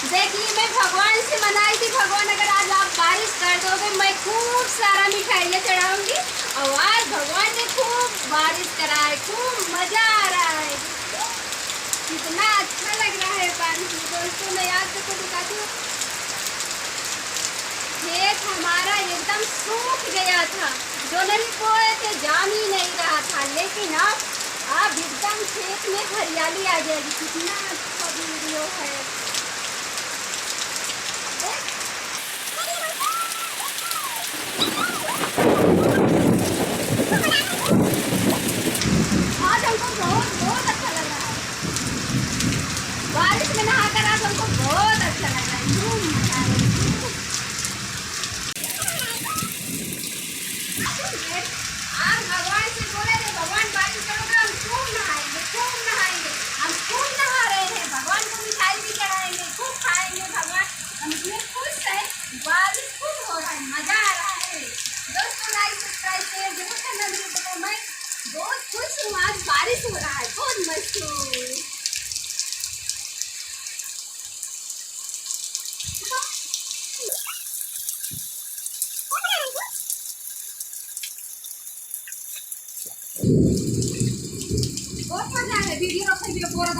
देखिए मैं भगवान से मनाई थी, भगवान अगर आज आप बारिश कर दोगे मैं खूब सारा मिठाइयाँ चढ़ाऊंगी। और आज भगवान ने खूब बारिश करा है, खूब मजा आ रहा है। कितना अच्छा लग रहा है बारिश में। दोस्तों मैं आज तक दिखाती हूँ, खेत हमारा एकदम सूख गया था, जो नहीं बोए थे जान ही नहीं रहा था, लेकिन अब एकदम खेत में हरियाली आ जाएगी। कितना अच्छा वीडियो है। आज हमको बहुत बहुत अच्छा लग रहा है, बारिश में नहाकर आज हमको बहुत अच्छा लग रहा है। खूब मजा आ रहा है। आज भगवान से बोले थे, भगवान बारिश करोगे हम खूब नहाएंगे, खूब नहाएंगे। हम खूब नहा रहे हैं, भगवान को मिठाई भी चढ़ाएंगे, खूब खाएंगे। भगवान हम इतने खुश हैं, बारिश खूब हो रहा है, मजा आ रहा है। दोस्तों लाइक सब्सक्राइब शेयर जरूर करना मेरे को। मैं बहुत खुश हूँ, आज बारिश हो रहा है, बहुत मस्त हूँ। बहुत मजा है वीडियो, वीडियो पूरा